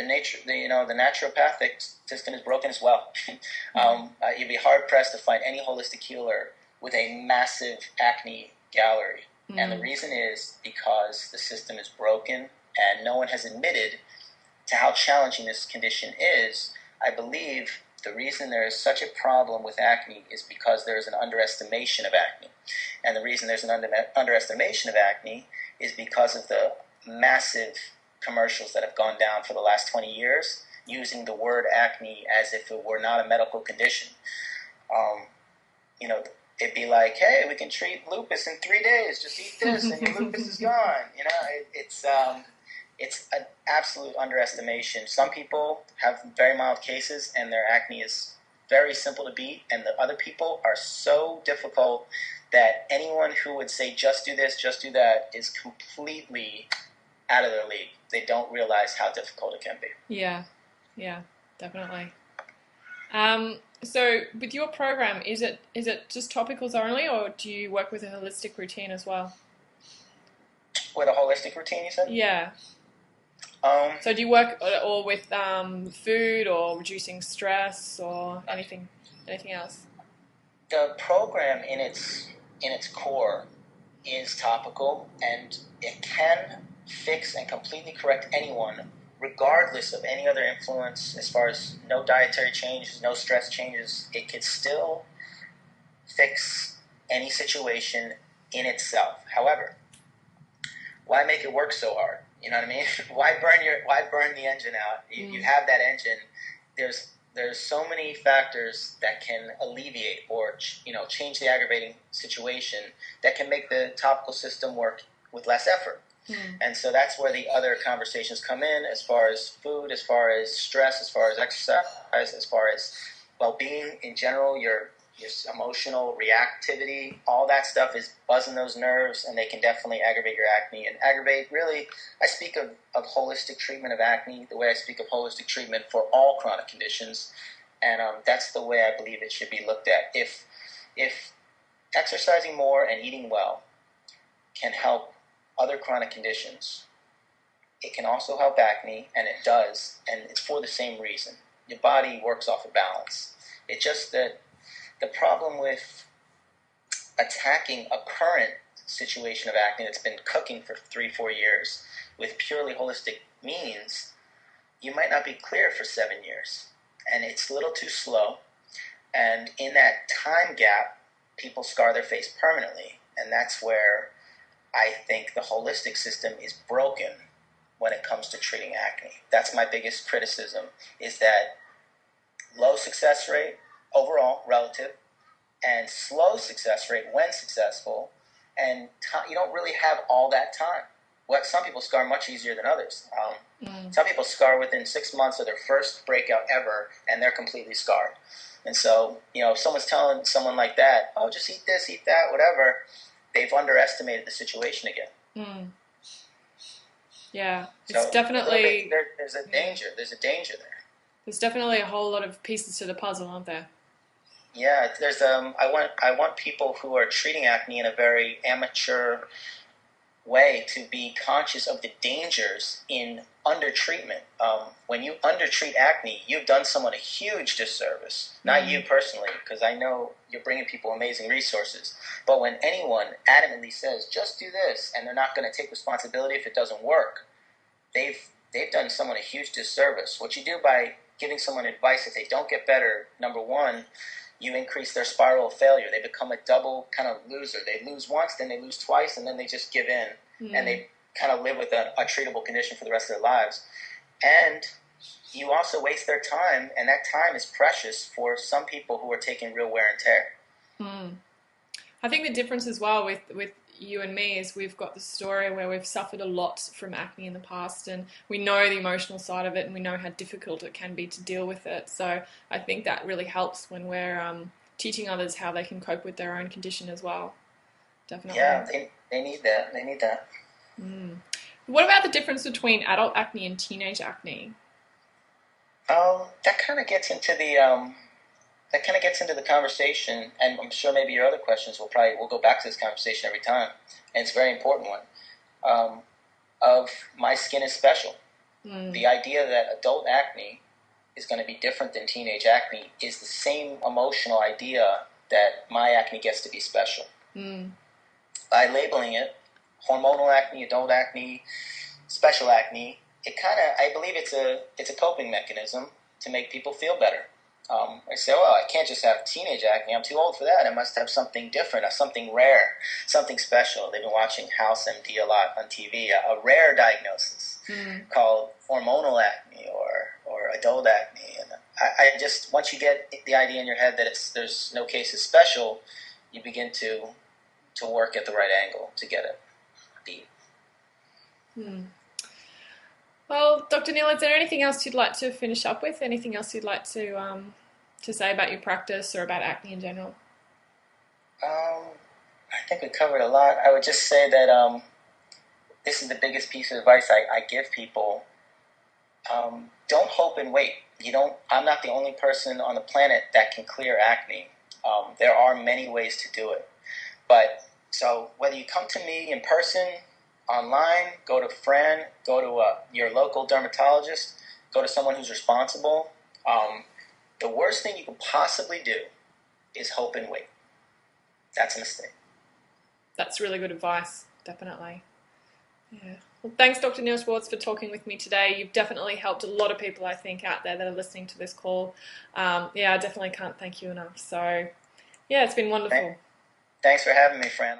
the naturopathic system is broken as well. You'd be hard pressed to find any holistic healer with a massive acne gallery, and the reason is because the system is broken, and no one has admitted to how challenging this condition is. I believe the reason there is such a problem with acne is because there is an underestimation of acne, and the reason there's an underestimation of acne is because of the massive commercials that have gone down for the last 20 years using the word acne as if it were not a medical condition. It'd be like, hey, we can treat lupus in 3 days. Just eat this and your lupus is gone. It's an absolute underestimation. Some people have very mild cases and their acne is very simple to beat, and the other people are so difficult that anyone who would say just do this, just do that is completely out of their league. They don't realize how difficult it can be. Yeah, definitely. So with your program, is it just topicals only, or do you work with a holistic routine as well? With a holistic routine, you said? Yeah. So do you work all with food or reducing stress or anything else? The program in its core is topical, and it can fix and completely correct anyone regardless of any other influence. As far as no dietary changes, no stress changes, it could still fix any situation in itself. However, why make it work so hard? You know what I mean? Why burn the engine out? You have that engine. There's so many factors that can alleviate or change the aggravating situation that can make the topical system work with less effort. And so that's where the other conversations come in, as far as food, as far as stress, as far as exercise, as far as well-being in general, your emotional reactivity. All that stuff is buzzing those nerves, and they can definitely aggravate your acne. And really, I speak of holistic treatment of acne the way I speak of holistic treatment for all chronic conditions, and that's the way I believe it should be looked at. If exercising more and eating well can help other chronic conditions, it can also help acne, and it does, and it's for the same reason. Your body works off of balance. It's just that the problem with attacking a current situation of acne that's been cooking for 3-4 years with purely holistic means, you might not be clear for 7 years, and it's a little too slow, and in that time gap, people scar their face permanently, and that's where I think the holistic system is broken when it comes to treating acne. That's my biggest criticism, is that low success rate overall, relative, and slow success rate when successful, and you don't really have all that time. Some people scar much easier than others. Some people scar within 6 months of their first breakout ever, and they're completely scarred. And so, if someone's telling someone like that, oh, just eat this, eat that, whatever, they've underestimated the situation again. Yeah, it's so definitely... There's a danger. There's a danger there. There's definitely a whole lot of pieces to the puzzle, aren't there? Yeah, there's I want people who are treating acne in a very amateur way to be conscious of the dangers in undertreatment. When you undertreat acne, you've done someone a huge disservice. Not you personally, because I know you're bringing people amazing resources. But when anyone adamantly says, just do this, and they're not going to take responsibility if it doesn't work, they've done someone a huge disservice. What you do by giving someone advice if they don't get better, number one, you increase their spiral of failure. They become a double kind of loser. They lose once, then they lose twice, and then they just give in. And they kind of live with a treatable condition for the rest of their lives. And you also waste their time, and that time is precious for some people who are taking real wear and tear. I think the difference as well with you and me is we've got the story where we've suffered a lot from acne in the past, and we know the emotional side of it, and we know how difficult it can be to deal with it. So I think that really helps when we're teaching others how they can cope with their own condition as well. Definitely. Yeah, they need that. They need that. What about the difference between adult acne and teenage acne? That kind of gets into the conversation, and I'm sure maybe your other questions we'll go back to this conversation every time, and it's a very important one. Of my skin is special. The idea that adult acne is going to be different than teenage acne is the same emotional idea that my acne gets to be special. By labeling it hormonal acne, adult acne, special acne, it kind of, I believe it's a coping mechanism to make people feel better. I say, well, I can't just have teenage acne. I'm too old for that. I must have something different, something rare, something special. They've been watching House MD a lot on TV, a rare diagnosis called hormonal acne or adult acne. And I just, once you get the idea in your head that there's no cases special, you begin to work at the right angle to get it beat. Well, Dr. Neal, is there anything else you'd like to finish up with? Anything else you'd like to say about your practice or about acne in general? I think we covered a lot. I would just say that this is the biggest piece of advice I give people. Don't hope and wait. I'm not the only person on the planet that can clear acne. There are many ways to do it. But so whether you come to me in person, online, go to a friend, go to your local dermatologist, go to someone who's responsible, the worst thing you can possibly do is hope and wait. That's a mistake. That's really good advice, definitely. Yeah. Well, thanks, Dr. Neal Schwartz, for talking with me today. You've definitely helped a lot of people, I think, out there that are listening to this call. I definitely can't thank you enough. So, yeah, it's been wonderful. Thanks for having me, Fran.